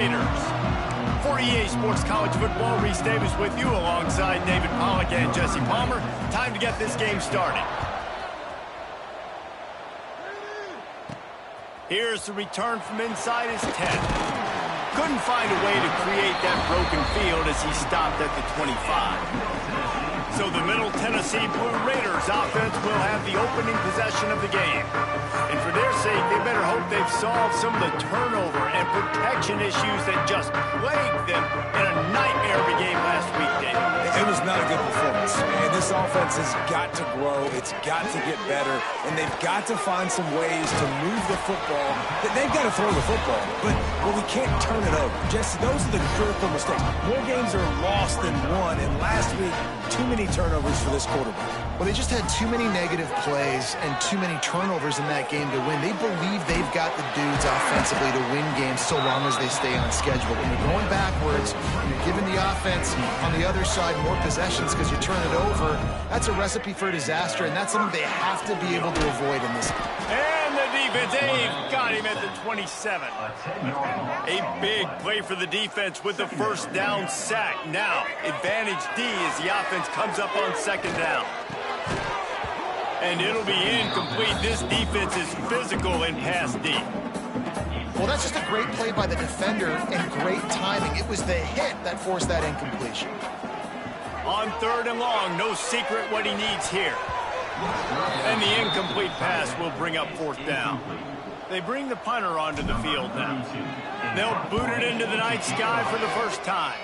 Raiders. For EA Sports College Football, Reese Davis with you alongside David Pollack and Jesse Palmer. Time to get this game started. Here's the return from inside his 10. Couldn't find a way to create that broken field as he stopped at the 25. So the Middle Tennessee Blue Raiders offense will have the opening possession of the game. And for their sake, they better hope they've solved some of the turnover and protection issues that just plagued them in a nightmare of a game last week, David. It was not a good performance, man. This offense has got to grow. It's got to get better. And they've got to find some ways to move the football. They've got to throw the football. But we can't turn it over. Jesse, those are the critical mistakes. More games are lost than won. And last week, too many turnovers for this quarterback. Well, they just had too many negative plays and too many turnovers in that game to win. They believe they've got the dudes offensively to win games so long as they stay on schedule. When you're going backwards, you're giving the offense on the other side more possessions because you turn it over, that's a recipe for disaster, and that's something they have to be able to avoid in this game. And the defense, Dave got him at the 27. A big play for the defense with the first down sack. Now, advantage D as the offense comes up on second down. And it'll be incomplete. This defense is physical in pass D. Well, that's just a great play by the defender and great timing. It was the hit that forced that incompletion. On third and long, no secret what he needs here. And the incomplete pass will bring up fourth down. They bring the punter onto the field now. They'll boot it into the night sky for the first time.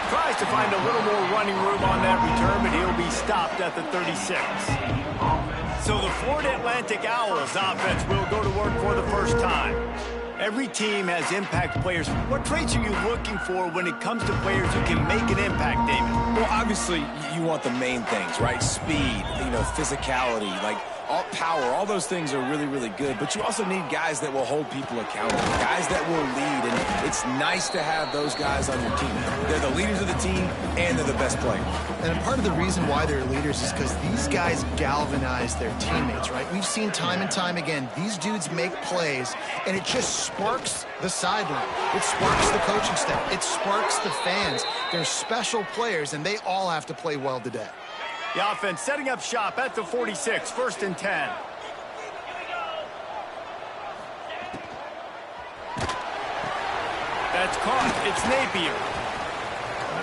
Tries to find a little more running room on that return, but he'll be stopped at the 36. So the Florida Atlantic Owls offense will go to work for the first time. Every team has impact players. What traits are you looking for when it comes to players who can make an impact, David? Well, obviously, you want the main things, right? Speed, physicality, all power, all those things are really, really good. But you also need guys that will hold people accountable, guys that will lead. And it's nice to have those guys on your team. They're the leaders of the team, and they're the best players. And part of the reason why they're leaders is because these guys galvanize their teammates, right? We've seen time and time again, these dudes make plays, and it just sparks the sideline. It sparks the coaching staff. It sparks the fans. They're special players, and they all have to play well today. The offense setting up shop at the 46, first and 10. That's caught. It's Napier.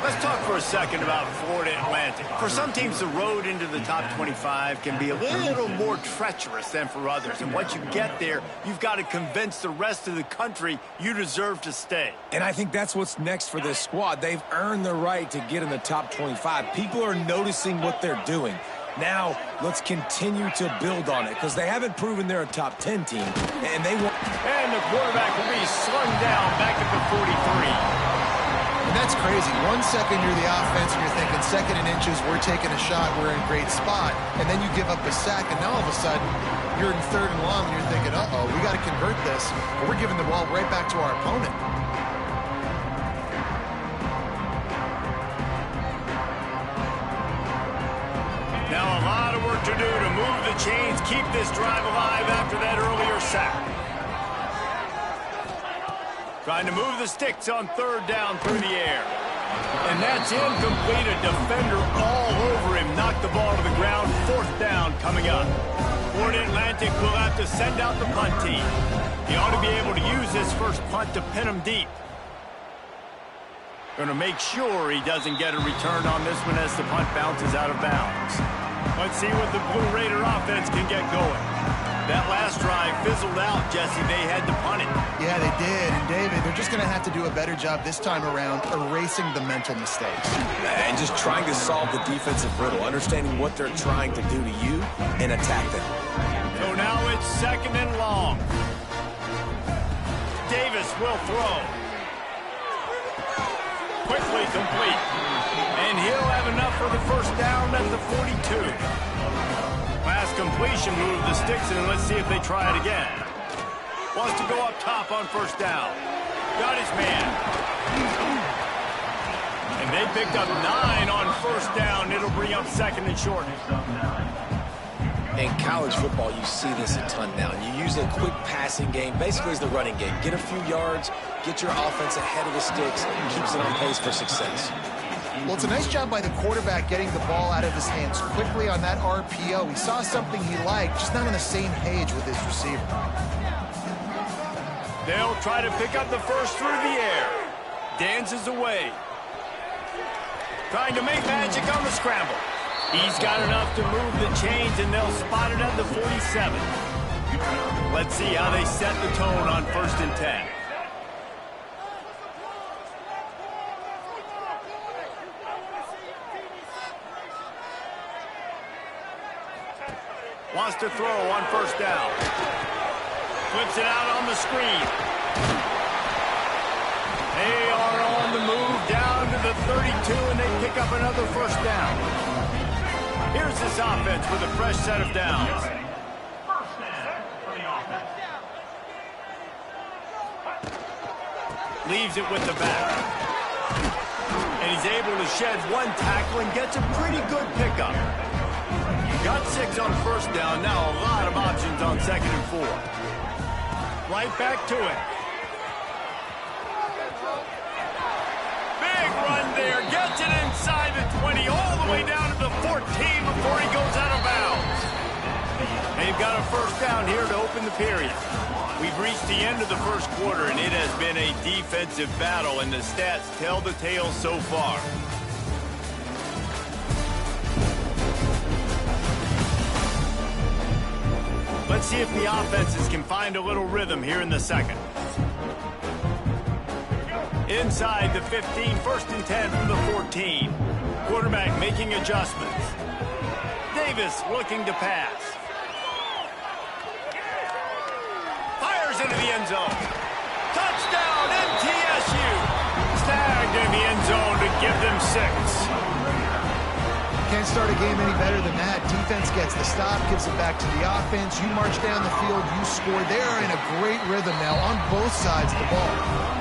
Let's talk for a second about Florida Atlantic. For some teams, the road into the top 25 can be a little more treacherous than for others. And once you get there, you've got to convince the rest of the country you deserve to stay. And I think that's what's next for this squad. They've earned the right to get in the top 25. People are noticing what they're doing. Now, let's continue to build on it because they haven't proven they're a top 10 team. And they want. And the quarterback will be slung down back at the 43. And that's crazy. 1 second you're the offense and you're thinking second and inches, we're taking a shot, we're in a great spot. And then you give up a sack, and now all of a sudden you're in third and long and you're thinking, uh-oh, we got to convert this. But we're giving the ball right back to our opponent. Now a lot of work to do to move the chains, keep this drive alive after that earlier sack. Trying to move the sticks on third down through the air. And that's incomplete. A defender all over him. Knocked the ball to the ground. Fourth down coming up. Florida Atlantic will have to send out the punt team. He ought to be able to use this first punt to pin him deep. Going to make sure he doesn't get a return on this one as the punt bounces out of bounds. Let's see what the Blue Raider offense can get going. That last drive fizzled out, Jesse. They had to punt it. Yeah, they did. And, David, they're just going to have to do a better job this time around erasing the mental mistakes. And just trying to solve the defensive riddle, understanding what they're trying to do to you and attack them. So now it's second and long. Davis will throw. Quickly complete. And he'll have enough for the first down at the 42. Last completion moved the sticks, and let's see if they try it again. Wants to go up top on first down. Got his man. And they picked up 9 on first down. It'll bring up second and short. In college football, you see this a ton now. You use a quick passing game, basically as the running game. Get a few yards, get your offense ahead of the sticks, keeps it on pace for success. Well, it's a nice job by the quarterback getting the ball out of his hands quickly on that RPO. He saw something he liked, just not on the same page with his receiver. They'll try to pick up the first through the air. Dances away. Trying to make magic on the scramble. He's got enough to move the chains, and they'll spot it at the 47. Let's see how they set the tone on 1st and 10. Wants to throw on 1st down. Flips it out on the screen. They are on the move down to the 32, and they pick up another 1st down. Here's this offense with a fresh set of downs. Leaves it with the back. And he's able to shed one tackle and gets a pretty good pickup. Got 6 on 1st down. Now a lot of options on 2nd and 4. Right back to it. Big run there. Gets it inside the 20, all the way down to the 14 before he goes out of bounds. They've got a 1st down here to open the period. We've reached the end of the 1st quarter, and it has been a defensive battle, and the stats tell the tale so far. Let's see if the offenses can find a little rhythm here in the 2nd. Inside the 15, 1st and 10 from the 14. Quarterback making adjustments. Davis looking to pass. Fires into the end zone. Touchdown, MTSU. Snagged in the end zone to give them 6. Can't start a game any better than that. Defense gets the stop, gives it back to the offense. You march down the field, you score. They're in a great rhythm now on both sides of the ball.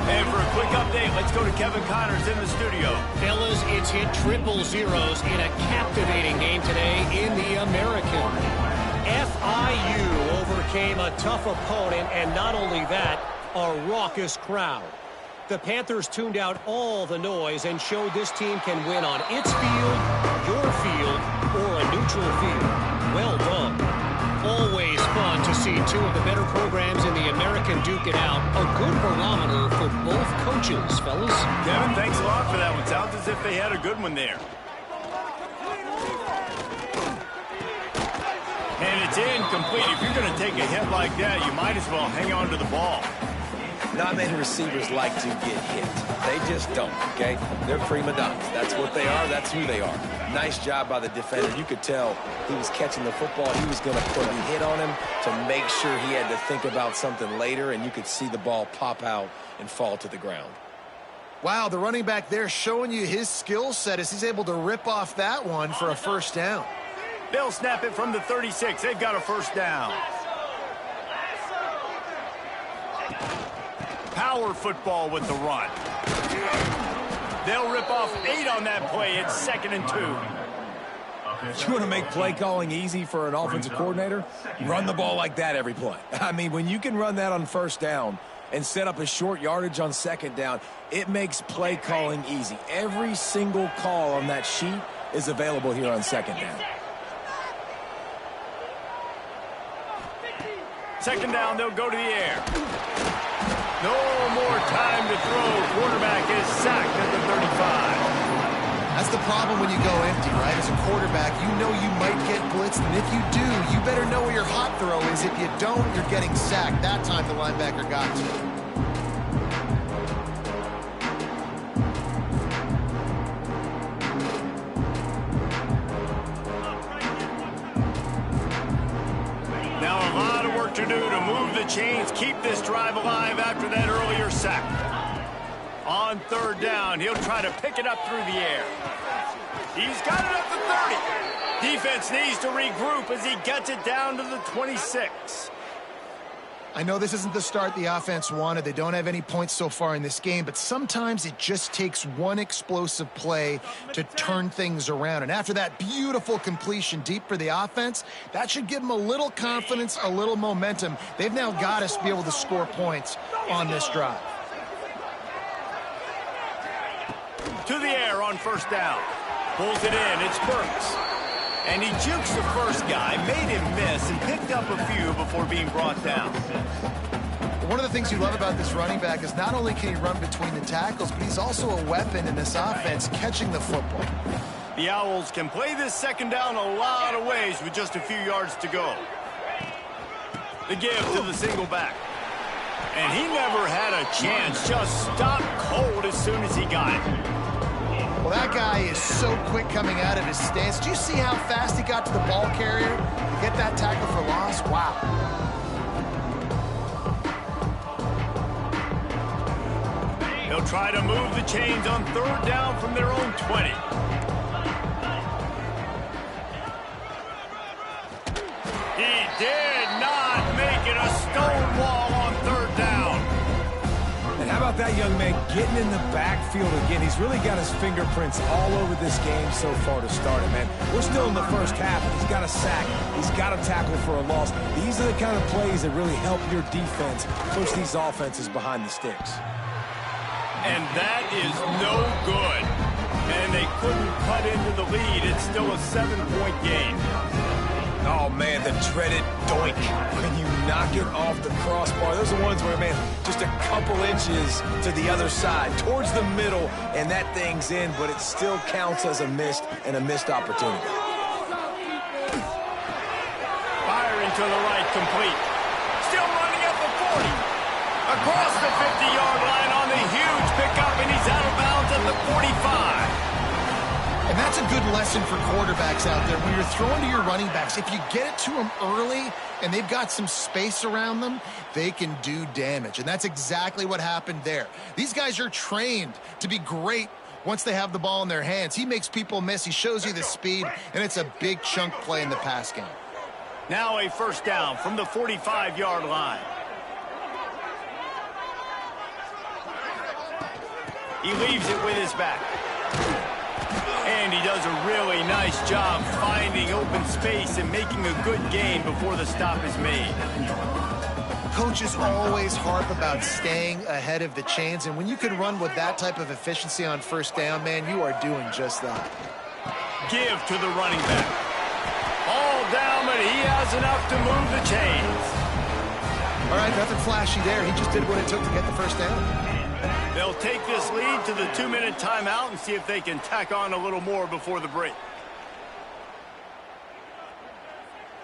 And for a quick update, let's go to Kevin Connors in the studio. Fellas, it's hit triple zeros in a captivating game today in the American. FIU overcame a tough opponent, and not only that, a raucous crowd. The Panthers tuned out all the noise and showed this team can win on its field, your field, or a neutral field. Well done. Always fun to see two of the better programs in the American duke it out. A good barometer for both coaches, fellas. Kevin, thanks a lot for that one. Sounds as if they had a good one there. And it's incomplete. If you're going to take a hit like that, you might as well hang on to the ball. Not many receivers like to get hit. They just don't, okay? They're prima donnas. That's what they are. That's who they are. Nice job by the defender. You could tell he was catching the football. He was going to put a hit on him to make sure he had to think about something later, and you could see the ball pop out and fall to the ground. Wow, the running back there showing you his skill set as he's able to rip off that one for a 1st down. They'll snap it from the 36. They've got a 1st down. Power football with the run. They'll rip off 8 on that play. It's 2nd and 2. You want to make play calling easy for an offensive coordinator? Run the ball like that every play. I mean, when you can run that on 1st down and set up a short yardage on 2nd down, it makes play calling easy. Every single call on that sheet is available here on 2nd down. 2nd down, they'll go to the air. No more time to throw. Quarterback is sacked at the 35. That's the problem when you go empty, right? As a quarterback, you know you might get blitzed, and if you do, you better know where your hot throw is. If you don't, you're getting sacked. That time the linebacker got to it. Now a lot of work to do to move the chains, keep this drive alive after that earlier sack. On 3rd down, he'll try to pick it up through the air. He's got it up to 30. Defense needs to regroup as he gets it down to the 26. I know this isn't the start the offense wanted. They don't have any points so far in this game, but sometimes it just takes one explosive play to turn things around. And after that beautiful completion deep for the offense, that should give them a little confidence, a little momentum. They've now got us to be able to score points on this drive. To the air on first down. Pulls it in. It's Burks. And he jukes the first guy, made him miss, and picked up a few before being brought down. One of the things you love about this running back is not only can he run between the tackles, but he's also a weapon in this offense catching the football. The Owls can play this second down a lot of ways with just a few yards to go. The give to the single back. And he never had a chance, just stopped cold as soon as he got it. Well, that guy is so quick coming out of his stance. Do you see how fast he got to the ball carrier to get that tackle for loss? Wow. They'll try to move the chains on third down from their own 20. He did not make it a stone wall on third down. And how about that young man getting in the backfield again? He's really got his fingerprints all over this game so far to start it, man. We're still in the first half, and he's got a sack. He's got a tackle for a loss. These are the kind of plays that really help your defense push these offenses behind the sticks. And that is no good. And they couldn't cut into the lead. It's still a 7-point game. Oh, man, the dreaded doink. When you knock it off the crossbar, those are ones where, man, just a couple inches to the other side, towards the middle, and that thing's in, but it still counts as a missed opportunity. Firing to the right, complete. Still running at the 40. Across the 50-yard line on the huge pickup, and he's out of bounds at the 45. And that's a good lesson for quarterbacks out there. When you're throwing to your running backs, if you get it to them early and they've got some space around them, they can do damage. And that's exactly what happened there. These guys are trained to be great once they have the ball in their hands. He makes people miss. He shows you the speed, and it's a big chunk play in the pass game. Now a first down from the 45-yard line. He leaves it with his back. And he does a really nice job finding open space and making a good gain before the stop is made. Coaches always harp about staying ahead of the chains, and when you can run with that type of efficiency on first down, man, you are doing just that. Give to the running back. All down, but he has enough to move the chains. All right, nothing flashy there. He just did what it took to get the first down. They'll take this lead to the 2-minute timeout and see if they can tack on a little more before the break.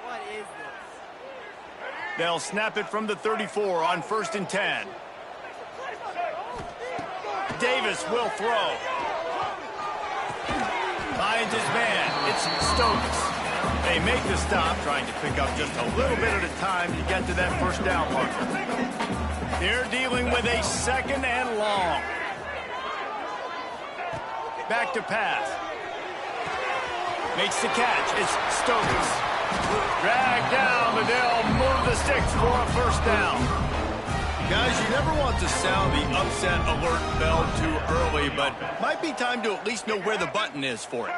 What is this? They'll snap it from the 34 on 1st and 10. Davis will throw. Finds his man. It's Stokes. They make the stop, trying to pick up just a little bit at a time to get to that first down marker. They're dealing with a second and long. Back to pass. Makes the catch. It's Stokes. Dragged down, but they'll move the sticks for a first down. Guys, you never want to sound the upset alert bell too early, but might be time to at least know where the button is for it.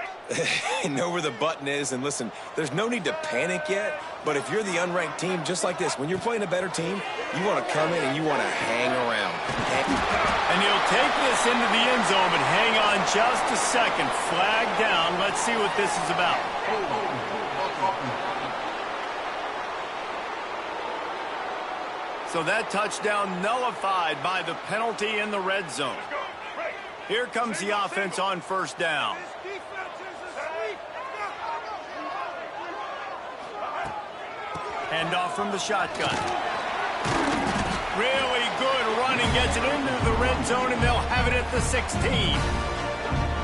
Know where the button is, and listen, there's no need to panic yet, but if you're the unranked team, just like this, when you're playing a better team, you want to come in and you want to hang around. And he'll take this into the end zone, but hang on just a second. Flag down. Let's see what this is about. So that touchdown nullified by the penalty in the red zone. Here comes the offense on first down. Handoff from the shotgun. Really good running, gets it into the red zone, and they'll have it at the 16.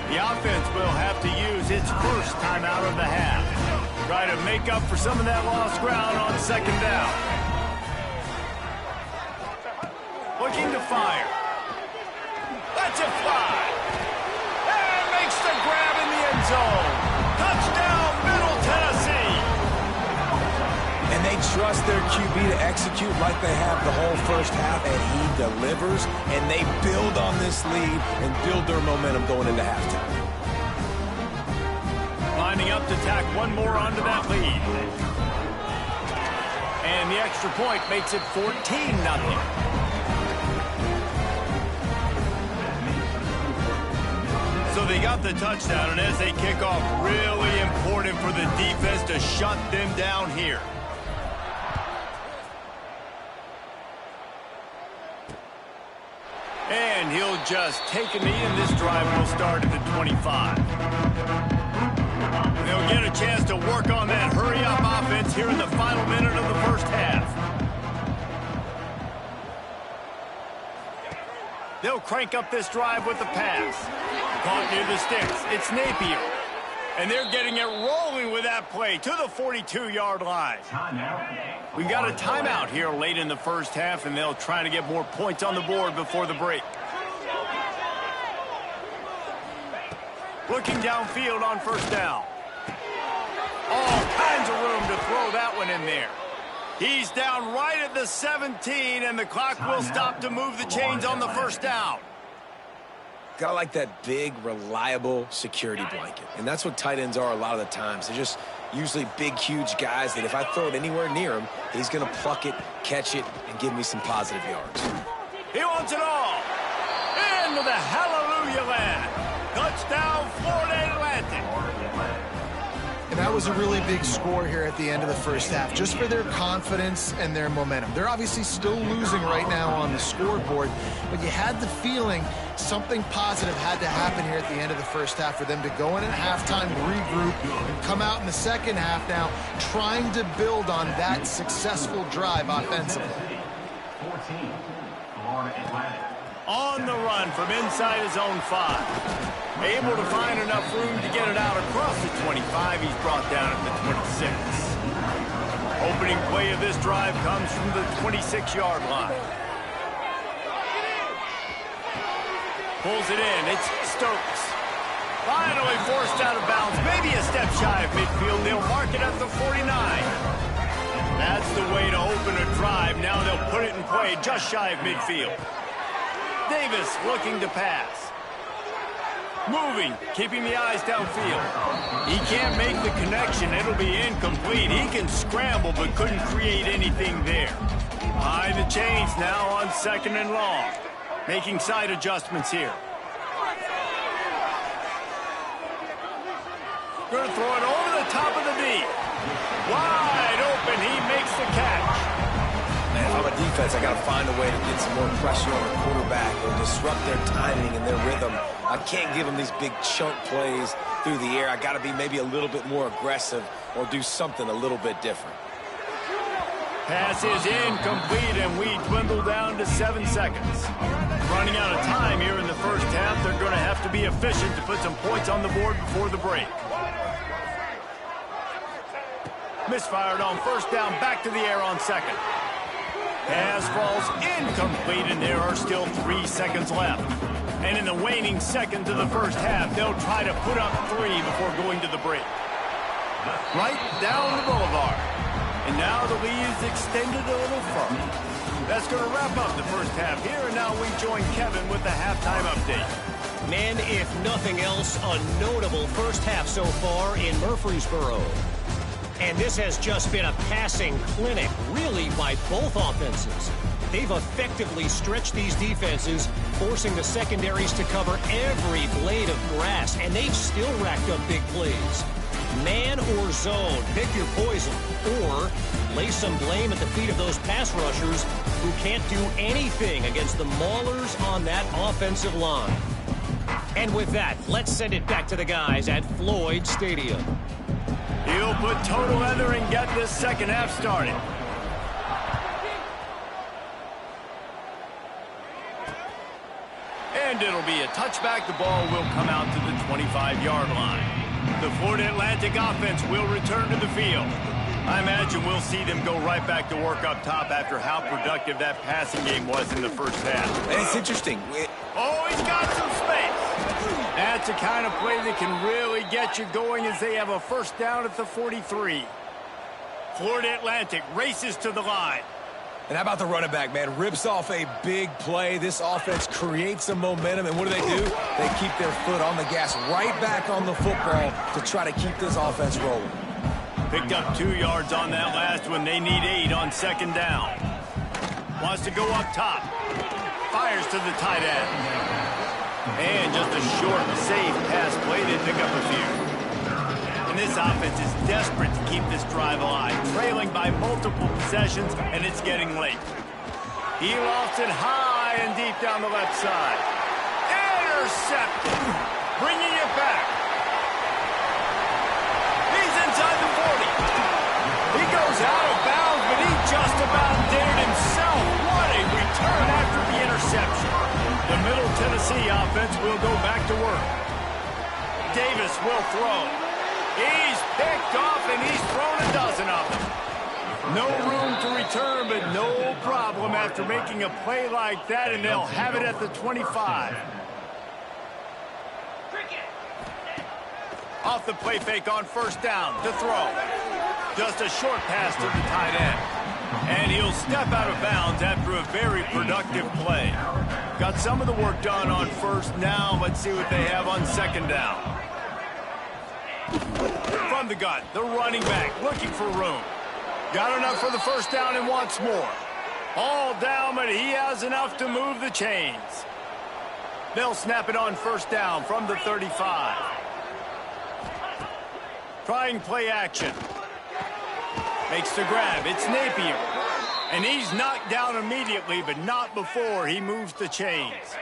The offense will have to use its first timeout of the half. Try to make up for some of that lost ground on second down. Looking to fire. Lets it fly. And makes the grab in the end zone. Touchdown, Middle Tennessee. And they trust their QB to execute like they have the whole first half, and he delivers, and they build on this lead and build their momentum going into halftime. Lining up to tack one more onto that lead. And the extra point makes it 14-0. So they got the touchdown, and as they kick off, really important for the defense to shut them down here. And he'll just take a knee, and this drive will start at the 25. They'll get a chance to work on that hurry-up offense here in the final minute of the first half. They'll crank up this drive with the pass. Caught near the sticks. It's Napier. And they're getting it rolling with that play to the 42-yard line. We got a timeout here late in the first half, and they'll try to get more points on the board before the break. Looking downfield on first down. All kinds of room to throw that one in there. He's down right at the 17, and the clock will stop to move the chains on the first down. Gotta like that big, reliable security blanket. And that's what tight ends are a lot of the times. They're just usually big, huge guys that if I throw it anywhere near him, he's going to pluck it, catch it, and give me some positive yards. He wants it all. Into the hallelujah land. Touchdown, Florida Atlantic. And that was a really big score here at the end of the first half, just for their confidence and their momentum. They're obviously still losing right now on the scoreboard, but you had the feeling something positive had to happen here at the end of the first half for them to go in at halftime, regroup, and come out in the second half now trying to build on that successful drive offensively. On the run from inside his own 5. Able to find enough room to get it out across the 25. He's brought down at the 26. Opening play of this drive comes from the 26-yard line. Pulls it in. It's Stokes. Finally forced out of bounds. Maybe a step shy of midfield. They'll mark it at the 49. That's the way to open a drive. Now they'll put it in play just shy of midfield. Davis looking to pass. Moving, keeping the eyes downfield. He can't make the connection. It'll be incomplete. He can scramble, but couldn't create anything there. Behind the chains now on second and long. Making side adjustments here. Going to throw it over the top of the D. Wide open. He makes the catch. Man, if I'm a defense, I got to find a way to get some more pressure on the quarterback or disrupt their timing and their rhythm. I can't give them these big chunk plays through the air. I got to be maybe a little bit more aggressive or do something a little bit different. Pass is incomplete, and we dwindle down to 7 seconds. Running out of time here in the first half. They're going to have to be efficient to put some points on the board before the break. Misfired on first down, back to the air on second. Pass falls incomplete, and there are still 3 seconds left. And in the waning seconds of the first half, they'll try to put up 3 before going to the break. Right down the boulevard. And now the lead is extended a little further. That's going to wrap up the first half here, and now we join Kevin with the halftime update. Man, if nothing else, a notable first half so far in Murfreesboro. And this has just been a passing clinic, really, by both offenses. They've effectively stretched these defenses, forcing the secondaries to cover every blade of grass, and they've still racked up big plays. Man or zone, pick your poison, or lay some blame at the feet of those pass rushers who can't do anything against the maulers on that offensive line. And with that, let's send it back to the guys at Floyd Stadium. He'll put total leather and get this second half started. And it'll be a touchback. The ball will come out to the 25-yard line. The Florida Atlantic offense will return to the field. I imagine we'll see them go right back to work up top after how productive that passing game was in the first half. And it's interesting. Oh, he's got some space. That's the kind of play that can really get you going as they have a first down at the 43. Florida Atlantic races to the line. And how about the running back, man? Rips off a big play. This offense creates some momentum, and what do? They keep their foot on the gas, right back on the football to try to keep this offense rolling. Picked up 2 yards on that last one. They need 8 on second down. Wants to go up top. Fires to the tight end. And just a short, safe pass play. They pick up a few. And this offense is desperate to keep this drive alive, trailing by multiple possessions, and it's getting late. He lofts it high and deep down the left side. Intercepted. Bringing it back. He's inside the 40. He goes out of bounds, but he just about dared himself. What a return after the interception. The Middle Tennessee offense will go back to work. Davis will throw. He's picked off, and he's thrown a dozen of them. No room to return, but no problem after making a play like that, and they'll have it at the 25. Off the play fake on first down to throw. Just a short pass to the tight end. And he'll step out of bounds after a very productive play. Got some of the work done on first. Now let's see what they have on second down. From the gun, the running back looking for room. Got enough for the first down and wants more. All down, but he has enough to move the chains. They'll snap it on first down from the 35. Trying play action. Makes the grab. It's Napier. And he's knocked down immediately, but not before he moves the chains.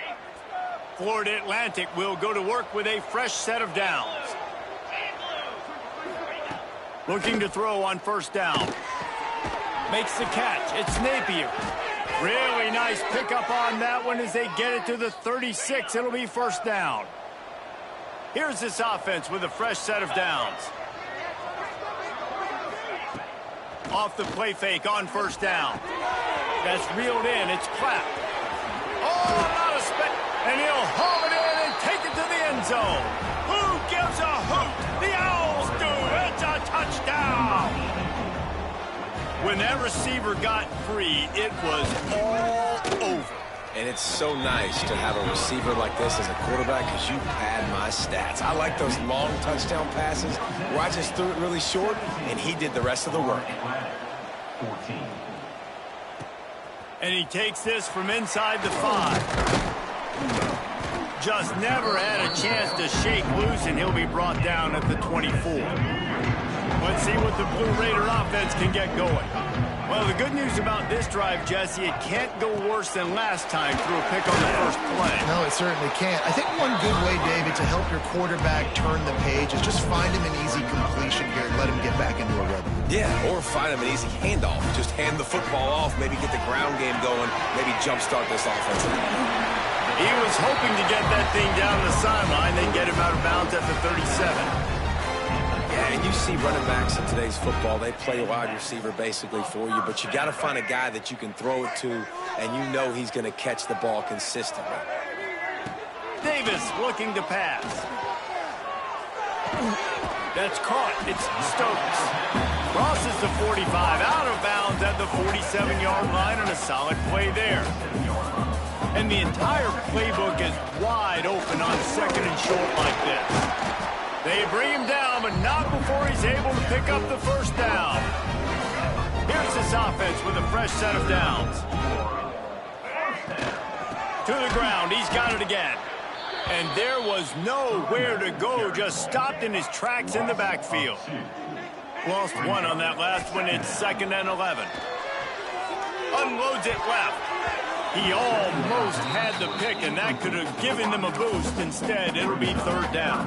Florida Atlantic will go to work with a fresh set of downs. Looking to throw on first down. Makes the catch. It's Napier. Really nice pickup on that one as they get it to the 36. It'll be first down. Here's this offense with a fresh set of downs. Off the play fake on first down. That's reeled in. It's clapped. Oh, not a spec. And he'll haul it in and take it to the end zone. Who gives a hoot? The Owls do. It's a touchdown. When that receiver got free, it was all over. And it's so nice to have a receiver like this as a quarterback because you pad my stats. I like those long touchdown passes where I just threw it really short and he did the rest of the work. And he takes this from inside the 5. Just never had a chance to shake loose, and he'll be brought down at the 24. Let's see what the Blue Raider offense can get going. Well, the good news about this drive, Jesse, it can't go worse than last time through a pick on the first play. No, it certainly can't. I think one good way, David, to help your quarterback turn the page is just find him an easy completion here and let him get back into a rhythm. Yeah, or find him an easy handoff. Just hand the football off, maybe get the ground game going, maybe jumpstart this offense. He was hoping to get that thing down the sideline, then get him out of bounds at the 37. Yeah, and you see running backs in today's football, they play wide receiver basically for you, but you got to find a guy that you can throw it to, and you know he's going to catch the ball consistently. Davis looking to pass. That's caught. It's Stokes. Crosses the 45, out of bounds at the 47-yard line, and a solid play there. And the entire playbook is wide open on second and short like this. They bring him down, but not before he's able to pick up the first down. Here's this offense with a fresh set of downs. To the ground, he's got it again. And there was nowhere to go, just stopped in his tracks in the backfield. Lost one on that last one. It's 2nd and 11. Unloads it left. He almost had the pick, and that could have given them a boost. Instead, it'll be 3rd down.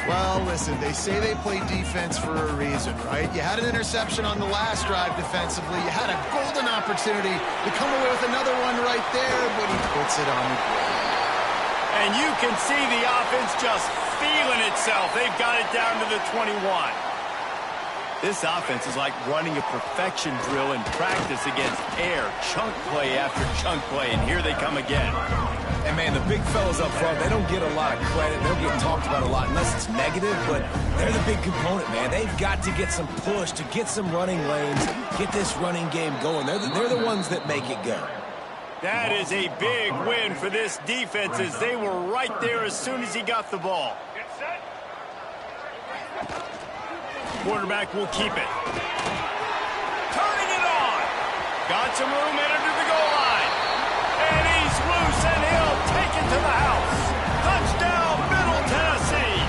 Well, listen, they say they play defense for a reason, right? You had an interception on the last drive defensively. You had a golden opportunity to come away with another one right there, but he puts it on the ground. And you can see the offense just feeling itself. They've got it down to the 21. This offense is like running a perfection drill in practice against air, chunk play after chunk play, and here they come again. And, man, the big fellas up front, they don't get a lot of credit. They'll get talked about a lot unless it's negative, but they're the big component, man. They've got to get some push to get some running lanes, get this running game going. They're the ones that make it go. That is a big win for this defense as they were right there as soon as he got the ball. Quarterback will keep it. Turning it on. Got some room headed to the goal line. And he's loose, and he'll take it to the house. Touchdown, Middle Tennessee.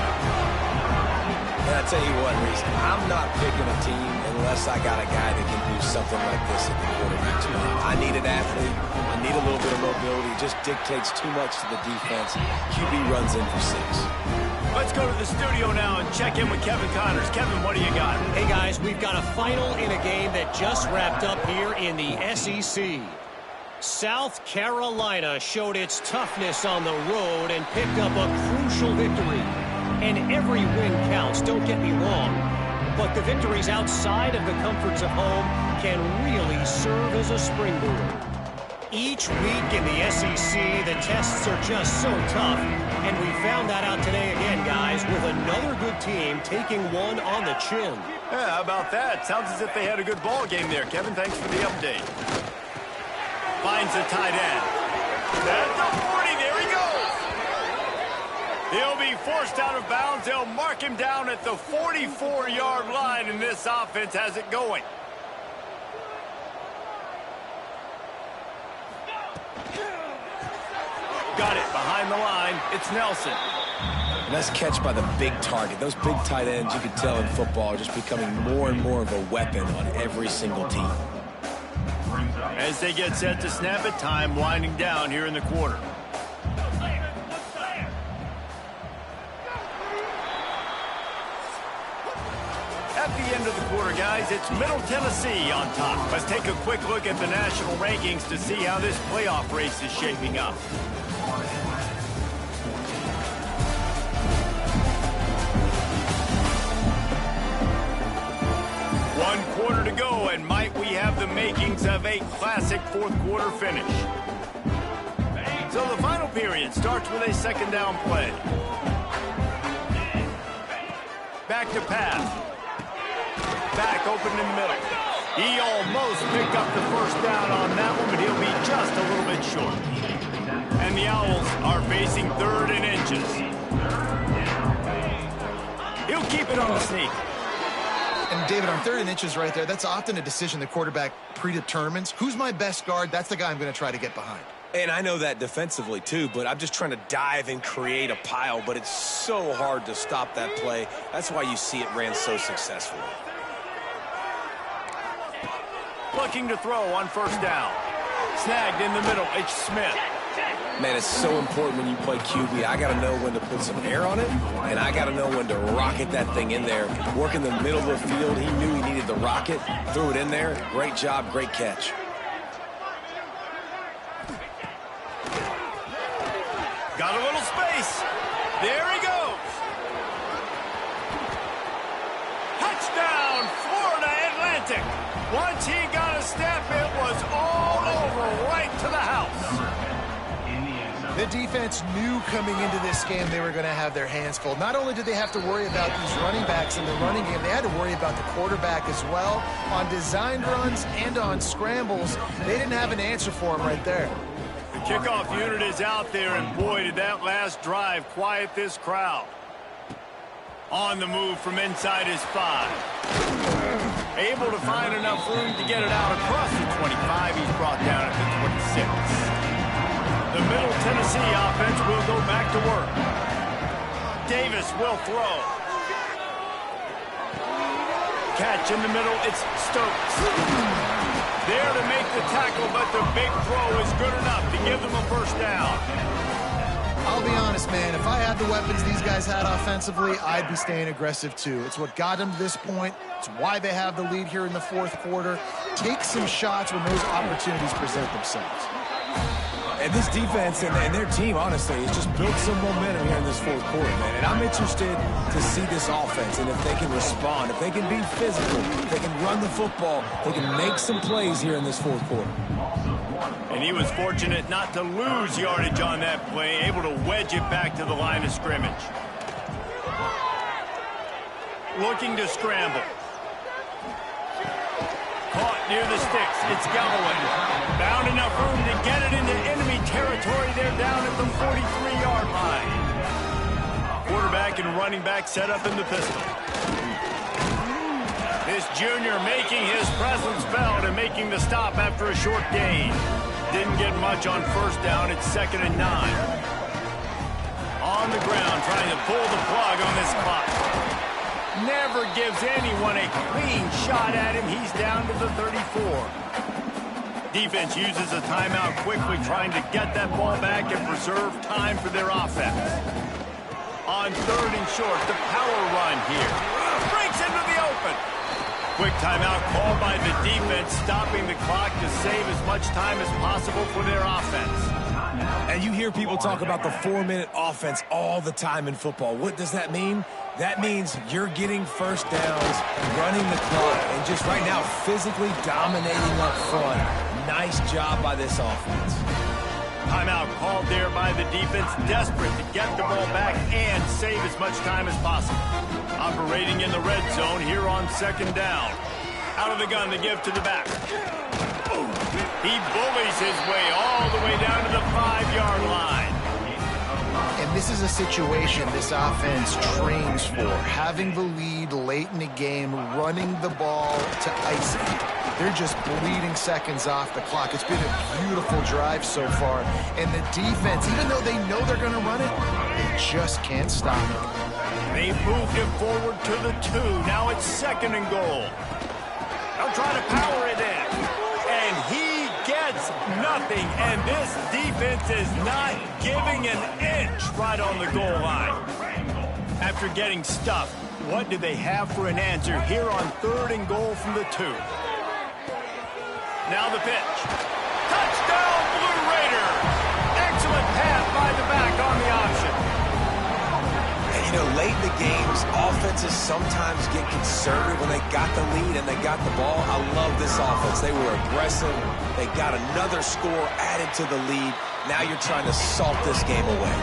And I tell you what, Reese, I'm not picking a team unless I got a guy that can do something like this at the quarterback spot. I need an athlete. I need a little bit of mobility. It just dictates too much to the defense. QB runs in for 6. Let's go to the studio now and check in with Kevin Connors. Kevin, what do you got? Hey, guys, we've got a final in a game that just wrapped up here in the SEC. South Carolina showed its toughness on the road and picked up a crucial victory. And every win counts, don't get me wrong. But the victories outside of the comforts of home can really serve as a springboard. Each week in the SEC, the tests are just so tough. And we found that out today again, guys, with another good team taking one on the chin. Yeah, how about that? Sounds as if they had a good ball game there. Kevin, thanks for the update. Finds the tight end. At the 40, there he goes. He'll be forced out of bounds. They'll mark him down at the 44-yard line, and this offense has it going. Got it behind the line. It's Nelson. Nice catch by the big target. Those big tight ends, you can tell in football, are just becoming more and more of a weapon on every single team. As they get set to snap it, time winding down here in the quarter. At the end of the quarter, guys, it's Middle Tennessee on top. Let's take a quick look at the national rankings to see how this playoff race is shaping up. One quarter to go, and might we have the makings of a classic fourth quarter finish. So the final period starts with a second down play. Back to pass. Back open in the middle. He almost picked up the first down on that one, but he'll be just a little bit short. And the Owls are facing 3rd and inches. He'll keep it on the sneak. And, David, on 3rd and inches right there, that's often a decision the quarterback predetermines. Who's my best guard? That's the guy I'm going to try to get behind. And I know that defensively, too, but I'm just trying to dive and create a pile, but it's so hard to stop that play. That's why you see it ran so successfully. Looking to throw on first down. Snagged in the middle. It's Smith. Man, it's so important when you play QB. I got to know when to put some air on it, and I got to know when to rocket that thing in there. Work in the middle of the field. He knew he needed the rocket. Threw it in there. Great job. Great catch. Got a little space. There he goes. Touchdown, Florida Atlantic. Once he got a step, it was all over right to the house. The defense knew coming into this game they were going to have their hands full. Not only did they have to worry about these running backs in the running game, they had to worry about the quarterback as well. On designed runs and on scrambles, they didn't have an answer for him right there. The kickoff unit is out there, and boy, did that last drive quiet this crowd. On the move from inside his 5. Able to find enough room to get it out across the 25. He's brought down at the 26. The Middle Tennessee offense will go back to work. Davis will throw. Catch in the middle. It's Stokes. There to make the tackle, but the big throw is good enough to give them a first down. I'll be honest, man. If I had the weapons these guys had offensively, I'd be staying aggressive too. It's what got them to this point. It's why they have the lead here in the fourth quarter. Take some shots when those opportunities present themselves. And this defense and their team, honestly, has just built some momentum here in this fourth quarter, man. And I'm interested to see this offense and if they can respond, if they can be physical, if they can run the football, they can make some plays here in this fourth quarter. And he was fortunate not to lose yardage on that play, able to wedge it back to the line of scrimmage. Looking to scramble. Caught near the sticks. It's Galloway. Found enough room to get it into enemy territory. They're down at the 43-yard line. Quarterback and running back set up in the pistol. This junior making his presence felt and making the stop after a short gain. Didn't get much on first down. It's 2nd and 9. On the ground, trying to pull the plug on this clock. Never gives anyone a clean shot at him. He's down to the 34. Defense uses a timeout quickly, trying to get that ball back and preserve time for their offense. On 3rd and short, the power run here. Breaks into the open. Quick timeout called by the defense, stopping the clock to save as much time as possible for their offense. And you hear people talk about the 4-minute offense all the time in football. What does that mean? That means you're getting first downs, running the clock, and just right now physically dominating up front. Nice job by this offense. Timeout called there by the defense, desperate to get the ball back and save as much time as possible. Operating in the red zone here on 2nd down. Out of the gun to give to the back. He bullies his way all the way down to the 5-yard line. And this is a situation this offense trains for. Having the lead late in the game, running the ball to ice it. They're just bleeding seconds off the clock. It's been a beautiful drive so far. And the defense, even though they know they're going to run it, they just can't stop it. They moved it forward to the 2. Now it's 2nd and goal. They'll try to power it in. And he gets nothing. And this defense is not giving an inch right on the goal line. After getting stuffed, what do they have for an answer here on 3rd and goal from the 2? Now the pitch. Touchdown, Blue Raiders! Excellent pass by the back on the option. And you know, late in the games, offenses sometimes get conservative when they got the lead and they got the ball. I love this offense. They were aggressive. They got another score added to the lead. Now you're trying to salt this game away.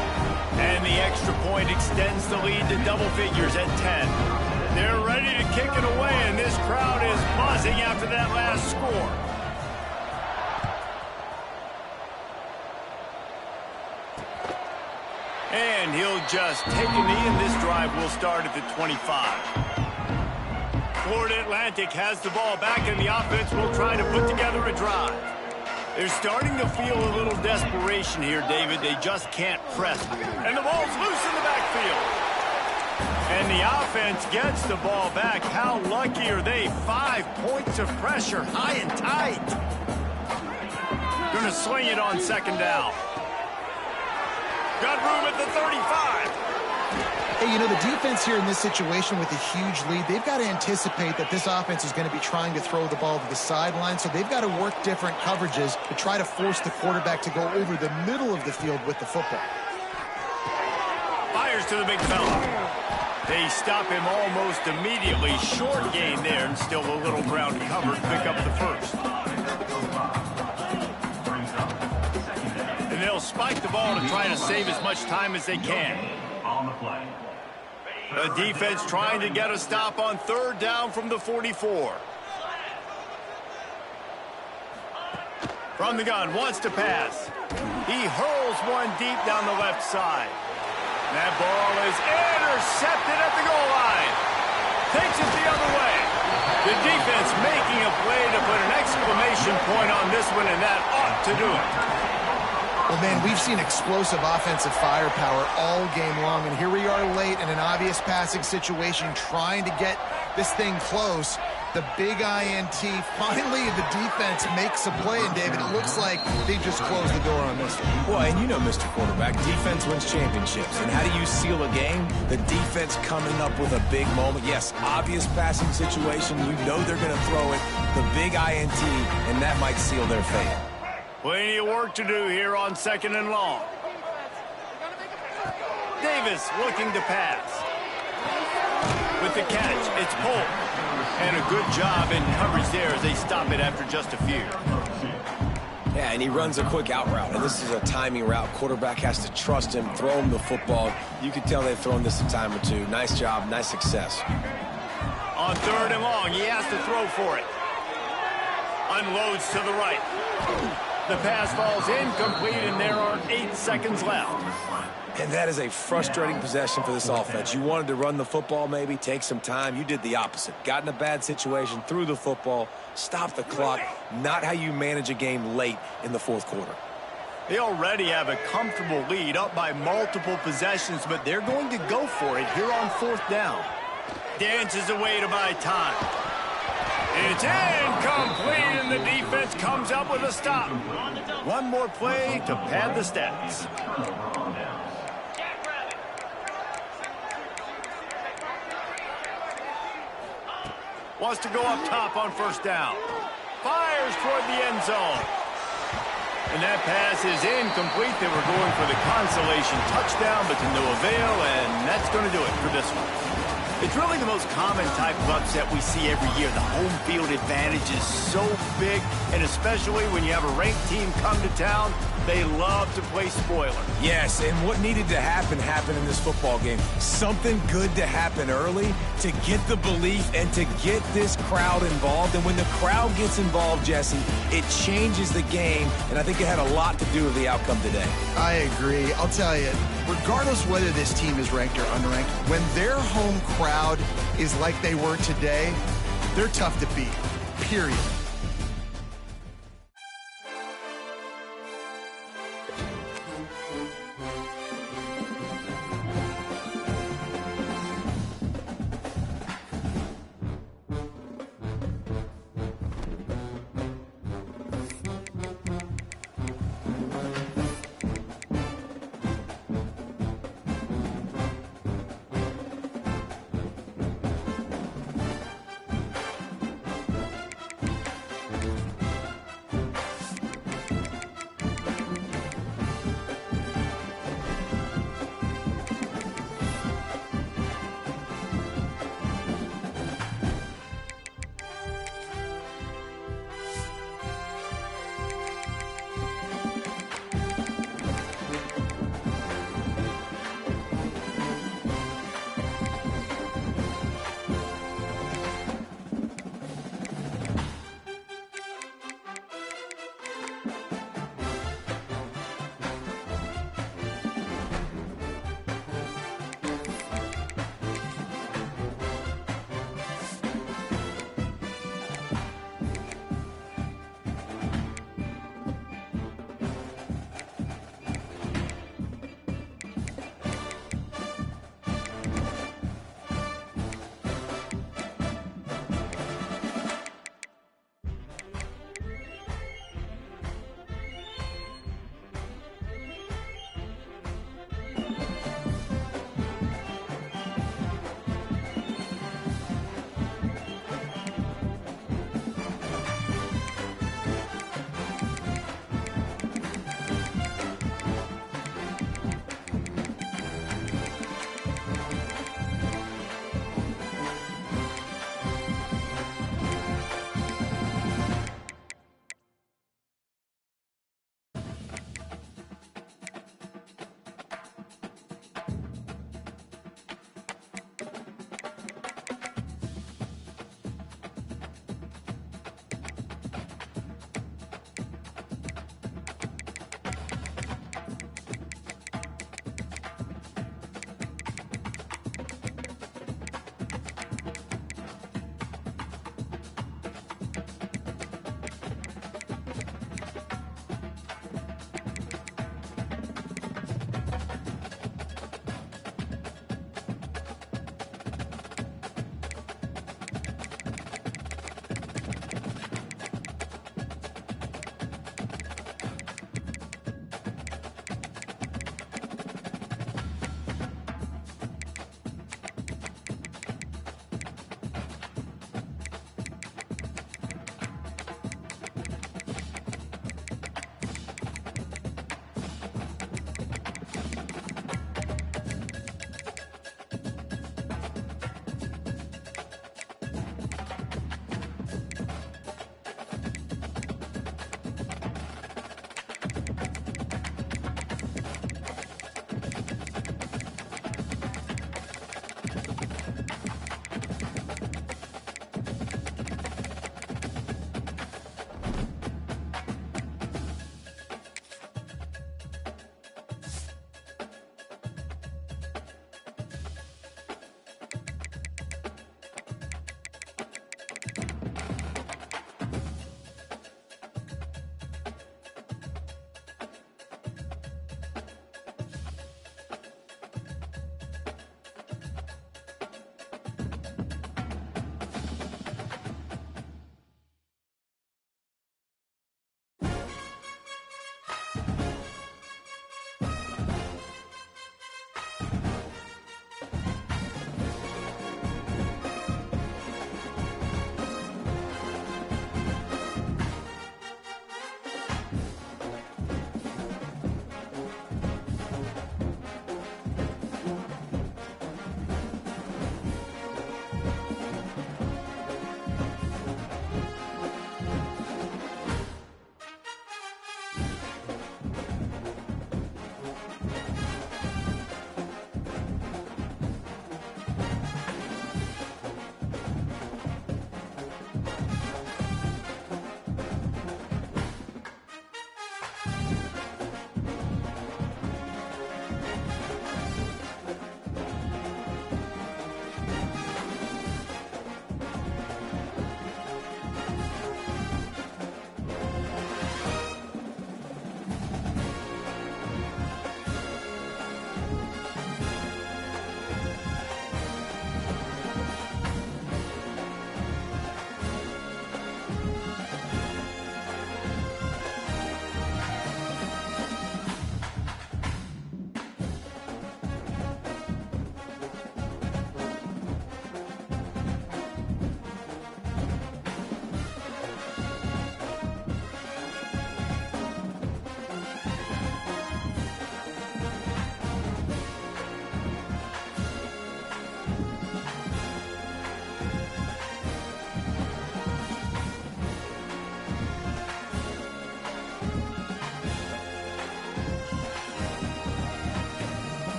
And the extra point extends the lead to double figures at 10. They're ready to kick it away, and this crowd is buzzing after that last score. And he'll just take a knee, and this drive will start at the 25. Florida Atlantic has the ball back, and the offense will try to put together a drive. They're starting to feel a little desperation here, David. They just can't press. And the ball's loose in the backfield. And the offense gets the ball back. How lucky are they? 5 points of pressure, high and tight. Going to sling it on 2nd down. Got room at the 35. Hey, you know, the defense here in this situation with a huge lead, they've got to anticipate that this offense is going to be trying to throw the ball to the sideline, so they've got to work different coverages to try to force the quarterback to go over the middle of the field with the football. Fires to the big fella. They stop him almost immediately. Short gain there, and still a little ground covered. Pick up the first. And they'll spike the ball to try to save as much time as they can. On the play. The defense trying to get a stop on 3rd down from the 44. From the gun, wants to pass. He hurls one deep down the left side. That ball is intercepted at the goal line. Takes it the other way. The defense making a play to put an exclamation point on this one, and that ought to do it. Well, man, we've seen explosive offensive firepower all game long, and here we are late in an obvious passing situation trying to get this thing close. The big INT, finally the defense makes a play, and David, it looks like they just closed the door on this one. Well, and you know, Mr. Quarterback, defense wins championships. And how do you seal a game? The defense coming up with a big moment. Yes, obvious passing situation. You know they're going to throw it. The big INT, and that might seal their fate. Plenty of work to do here on 2nd and long. Davis looking to pass. With the catch, it's Polk. And a good job in coverage there as they stop it after just a few. Yeah, and he runs a quick out route, and this is a timing route. Quarterback has to trust him, throw him the football. You can tell they've thrown this a time or two. Nice job, nice success. On 3rd and long, he has to throw for it. Unloads to the right. The pass falls incomplete, and there are 8 seconds left. And that is a frustrating possession for this offense. You wanted to run the football, maybe, take some time. You did the opposite. Got in a bad situation, threw the football, stopped the clock. Not how you manage a game late in the 4th quarter. They already have a comfortable lead, up by multiple possessions, but they're going to go for it here on 4th down. Dances away to buy time. It's incomplete, and the defense comes up with a stop. One more play to pad the stats. Wants to go up top on 1st down. Fires toward the end zone. And that pass is incomplete. They were going for the consolation touchdown, but to no avail, and that's going to do it for this one. It's really the most common type of upset we see every year. The home field advantage is so big, and especially when you have a ranked team come to town, they love to play spoiler. Yes, and what needed to happen happened in this football game. Something good to happen early to get the belief and to get this crowd involved. And when the crowd gets involved, Jesse, it changes the game, and I think it had a lot to do with the outcome today. I agree. I'll tell you, regardless whether this team is ranked or unranked, when their home crowd is like they were today, they're tough to beat, period.